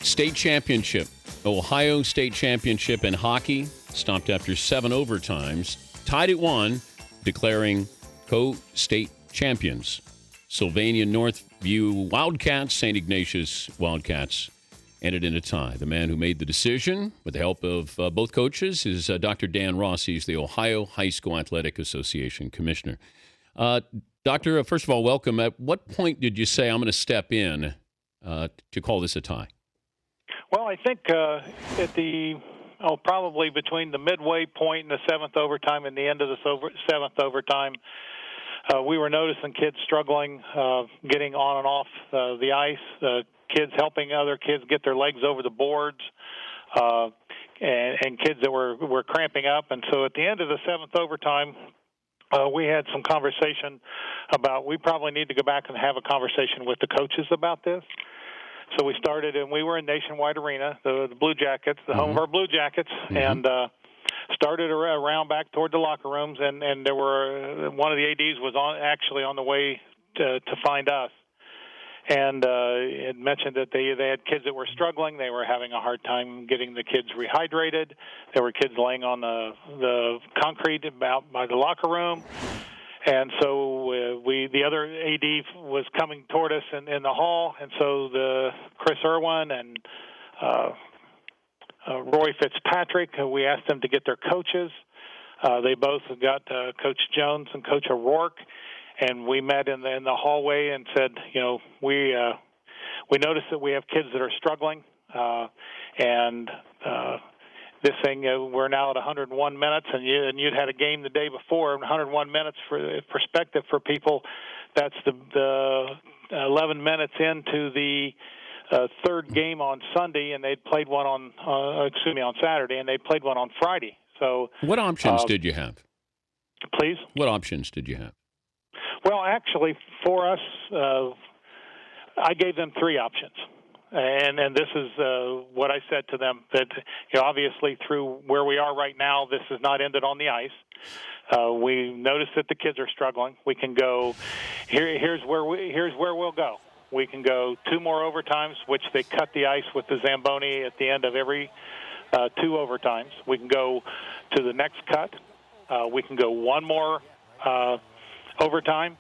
State championship. Ohio State championship in hockey. Stopped after 7 overtimes. Tied at 1, declaring co-state champions. Sylvania Northview Wildcats, St. Ignatius Wildcats ended in a tie. The man who made the decision, with the help of both coaches, is Dr. Dan Ross. He's the Ohio High School Athletic Association commissioner. Doctor, first of all, welcome. At what point did you say, I'm going to step in to call this a tie? Well, I think probably between the midway point and the seventh overtime and the end of the seventh overtime, we were noticing kids struggling, getting on and off the ice, kids helping other kids get their legs over the boards, and kids that were cramping up. And so at the end of the seventh overtime, we had some conversation about we probably need to go back and have a conversation with the coaches about this. So we started, and we were in Nationwide Arena, the Blue Jackets, the home of our Blue Jackets, and started around back toward the locker rooms, and there were one of the ADs was actually on the way to find us, and it mentioned that they had kids that were struggling. They were having a hard time getting the kids rehydrated. There were kids laying on the concrete about by the locker room. And so the other AD was coming toward us in the hall, and so Chris Irwin and Roy Fitzpatrick, we asked them to get their coaches. They both got Coach Jones and Coach O'Rourke, and we met in the hallway and said, we noticed that we have kids that are struggling, and this thing, we're now at 101 minutes, and you'd had a game the day before. 101 minutes for perspective for people. That's the 11 minutes into the third game on Sunday, and they'd played one on Saturday, and they played one on Friday. So, what options did you have? Please? What options did you have? Well, actually, for us, I gave them 3 options. And this is what I said to them, that obviously through where we are right now, this has not ended on the ice. We noticed that the kids are struggling. We can go here's where we'll go. We can go 2 more overtimes, which they cut the ice with the Zamboni at the end of every 2 overtimes. We can go to the next cut. We can go 1 more overtime,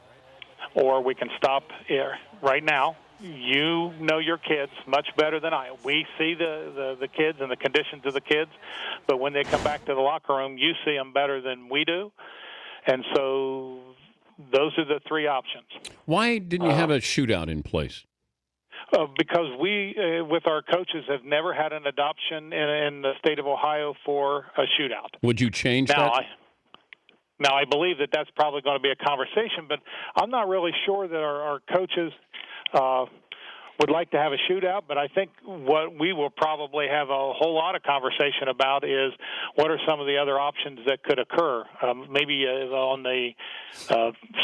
or we can stop here right now. You know your kids much better than I. We see the kids and the conditions of the kids, but when they come back to the locker room, you see them better than we do. And so those are the 3 options. Why didn't you have a shootout in place? Because we, with our coaches, have never had an adoption in the state of Ohio for a shootout. Would you change that? Now, I believe that that's probably going to be a conversation, but I'm not really sure that our coaches would like to have a shootout, but I think what we will probably have a whole lot of conversation about is what are some of the other options that could occur, maybe on the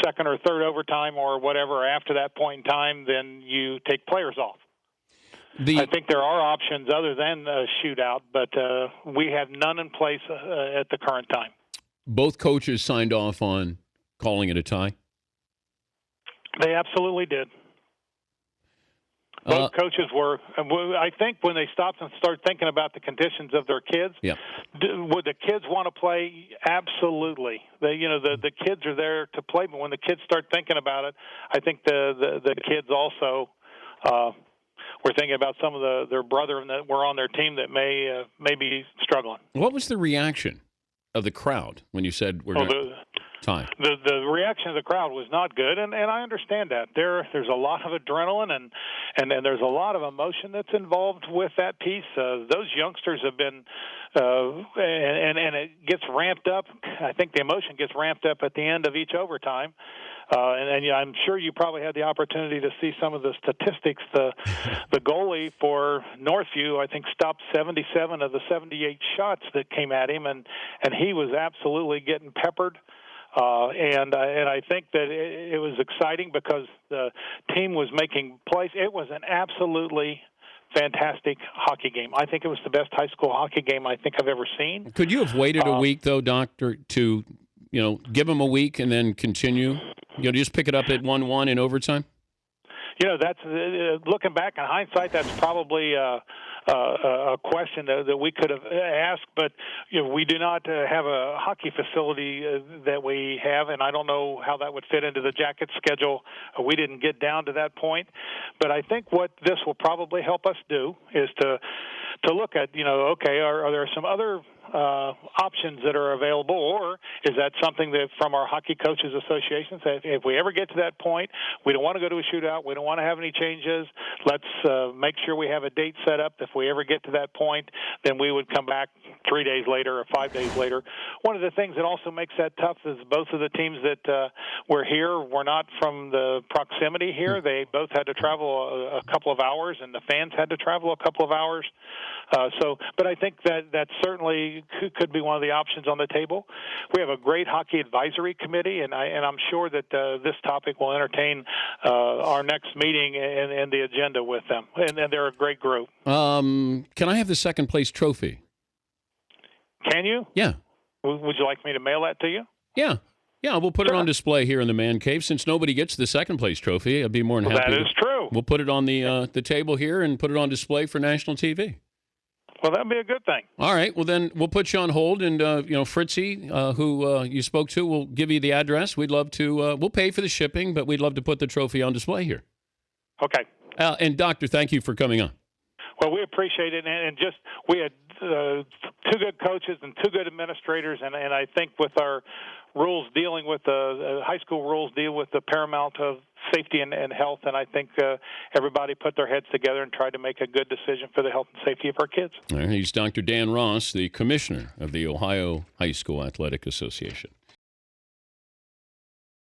second or third overtime or whatever after that point in time, then you take players off. I think there are options other than a shootout, but we have none in place at the current time. Both coaches signed off on calling it a tie? They absolutely did. Both coaches were. I think when they stopped and started thinking about the conditions of their kids, would the kids want to play? Absolutely. The kids are there to play, but when the kids start thinking about it, I think the kids also were thinking about some of their brethren that were on their team that may be struggling. What was the reaction of the crowd when you said we're going to tie? The reaction of the crowd was not good, and I understand that. There's a lot of adrenaline and there's a lot of emotion that's involved with that piece. Those youngsters have been, and it gets ramped up. I think the emotion gets ramped up at the end of each overtime. And I'm sure you probably had the opportunity to see some of the statistics. The goalie for Northview, I think, stopped 77 of the 78 shots that came at him, and he was absolutely getting peppered. And I think that it was exciting because the team was making plays. It was an absolutely fantastic hockey game. I think it was the best high school hockey game I think I've ever seen. Could you have waited a week, though, Doctor, to give them a week and then continue? Just pick it up at 1-1 in overtime? That's looking back in hindsight, that's probably a a question that we could have asked, but we do not have a hockey facility that we have, and I don't know how that would fit into the Jackets schedule. We didn't get down to that point, but I think what this will probably help us do is to look at, okay, are there some other options that are available, or is that something that from our Hockey Coaches Association says, if we ever get to that point, we don't want to go to a shootout, we don't want to have any changes, let's make sure we have a date set up. If we ever get to that point, then we would come back 3 days later or 5 days later. One of the things that also makes that tough is both of the teams that were here were not from the proximity here. They both had to travel a couple of hours, and the fans had to travel a couple of hours. But I think that certainly could be one of the options on the table. We have a great hockey advisory committee, and I'm sure that this topic will entertain our next meeting and the agenda with them. And they're a great group. Can I have the second place trophy? Can you? Yeah. Would you like me to mail that to you? Yeah. Yeah, we'll put it on display here in the Man Cave. Since nobody gets the second place trophy, I'd be more than happy. That is true. We'll put it on the table here and put it on display for national TV. Well, that'd be a good thing. All right. Well, then we'll put you on hold, and Fritzy, who you spoke to, will give you the address. We'd love to. We'll pay for the shipping, but we'd love to put the trophy on display here. Okay. And Doctor, thank you for coming on. Well, we appreciate it, and just we had two good coaches and two good administrators, and I think with our rules dealing with the high school rules deal with the paramount of safety and health, and I think everybody put their heads together and tried to make a good decision for the health and safety of our kids. All right, he's Dr. Dan Ross, the commissioner of the Ohio High School Athletic Association.